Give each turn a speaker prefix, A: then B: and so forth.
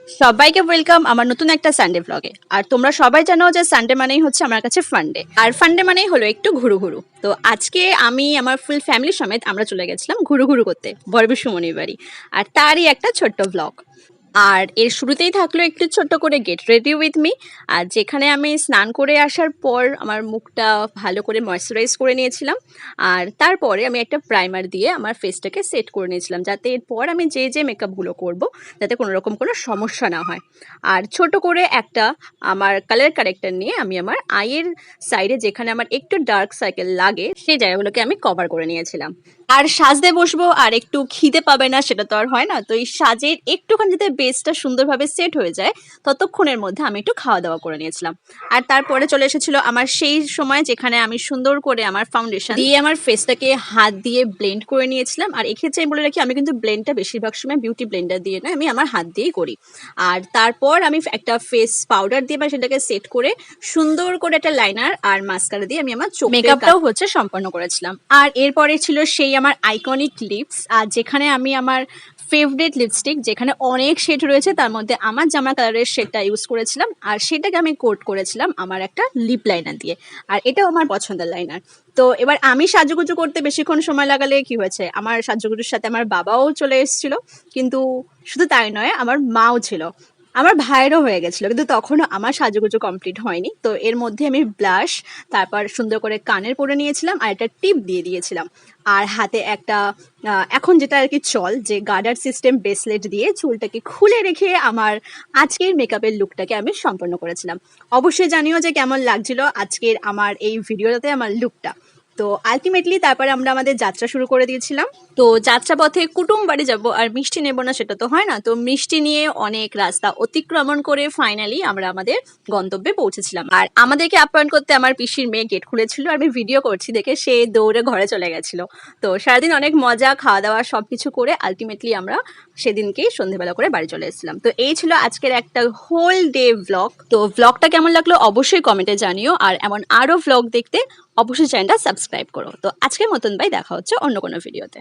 A: সবাইকে ওয়েলকাম আমার নতুন একটা সানডে ব্লগে। আর তোমরা সবাই জানো যে সানডে মানেই হচ্ছে আমার কাছে ফান্ডে, আর ফান্ডে মানেই হলো একটু ঘুরু ঘুরু। তো আজকে আমি আমার ফুল ফ্যামিলি সমেত আমরা চলে গেছিলাম ঘুরু ঘুরু করতে বরবিশুমনির বাড়ি, আর তারই একটা ছোট্ট ব্লগ। আর এর শুরুতেই থাকলো একটু ছোট্ট করে গেট রেডি উইথ মি, আর যেখানে আমি স্নান করে আসার পর আমার মুখটা ভালো করে ময়শ্চারাইজ করে নিয়েছিলাম। আর তারপরে আমি একটা প্রাইমার দিয়ে আমার ফেসটাকে সেট করে নিয়েছিলাম, যাতে এরপর আমি যে মেকআপগুলো করব যাতে কোনো রকম কোনো সমস্যা না হয়। আর ছোট করে একটা আমার কালার কারেক্টার নিয়ে আমি আমার আইয়ের সাইডে যেখানে আমার একটু ডার্ক সার্কেল লাগে সেই জায়গাগুলোকে আমি কভার করে নিয়েছিলাম। আর সাজতে বসবো আর একটু খিদে পাবে না সেটা তো আর হয় না, তো এই সাজের একটুখানি যাতে বেসটা সুন্দরভাবে সেট হয়ে যায় ততক্ষণের মধ্যে আমি একটু খাওয়া দাওয়া করে নিয়েছিলাম। আর তারপরে চলে এসেছিল আমার সেই সময় যেখানে আমি সুন্দর করে আমার ফাউন্ডেশন দিয়ে আমার ফেসটাকে হাত দিয়ে ব্লেন্ড করে নিয়েছিলাম। আর এক্ষেত্রে আমি বলে রাখি, আমি কিন্তু ব্লেন্ডটা বেশিরভাগ সময় বিউটি ব্লেন্ডার দিয়ে নয়, আমি আমার হাত দিয়েই করি। আর তারপর আমি একটা ফেস পাউডার দিয়ে বা সেটাকে সেট করে সুন্দর করে একটা লাইনার আর মাস্কারা দিয়ে আমি আমার চোখ মেকআপটাও হচ্ছে সম্পন্ন করেছিলাম। আর এরপরে ছিল সেই আমার আইকনিক লিপস, আর যেখানে আমি আমার ফেভারিট লিপস্টিক যেখানে অনেক শেড রয়েছে তার মধ্যে আমার জামা কালারের শেডটা ইউজ করেছিলাম, আর সেটাকে আমি কোট করেছিলাম আমার একটা লিপ লাইনার দিয়ে। আর এটাও আমার পছন্দের লাইনার। তো এবার আমি সাজুগুজু করতে বেশিক্ষণ সময় লাগালে কি হয়েছে, আমার সাজুগুজুর সাথে আমার বাবাও চলে এসেছিল, কিন্তু শুধু তাই নয় আমার মাও ছিল, আমার ভাইয়েরও হয়ে গেছিলো, কিন্তু তখনও আমার সাজুগুজু কমপ্লিট হয়নি। তো এর মধ্যে আমি ব্লাশ, তারপর সুন্দর করে কানের পরে নিয়েছিলাম আর একটা টিপ দিয়ে দিয়েছিলাম। আর হাতে একটা এখন যেটা আর কি চল যে গার্ডার সিস্টেম ব্রেসলেট দিয়ে চুলটাকে খুলে রেখে আমার আজকের মেকআপের লুকটাকে আমি সম্পন্ন করেছিলাম। অবশ্যই জানিও যে কেমন লাগছিল আজকের আমার এই ভিডিওটাতে আমার লুকটা। তো আলটিমেটলি তারপরে আমরা আমাদের যাত্রা শুরু করে দিয়েছিলাম। তো যাত্রা পথে কুটুম বাড়ি যাবো আর মিষ্টি নেবো না সেটা তো হয় না, তো মিষ্টি নিয়ে অনেক রাস্তা অতিক্রমণ করে ফাইনালি আমরা আমাদের গন্তব্যে পৌঁছেছিলাম। আর আমাদেরকে আপ্যায়ন করতে আমার পিসির মেয়ে গেট খুলেছিল, আর আমি ভিডিও করছি দেখে সে দৌড়ে ঘরে চলে গেছিল। তো সারাদিন অনেক মজা খাওয়া দাওয়া সবকিছু করে আলটিমেটলি আমরা সেদিনকেই সন্ধ্যেবেলা করে বাড়ি চলে এসেছিলাম। তো এই ছিল আজকের একটা হোল ডে ভ্লগ। তো ভ্লগটা কেমন লাগলো অবশ্যই কমেন্টে জানিও, আর এমন আরো ভ্লগ দেখতে অবশ্যই চ্যানেলটা সাবস্ক্রাইব করো। তো আজকের মতন বাই, দেখা হচ্ছে অন্য কোনো ভিডিওতে।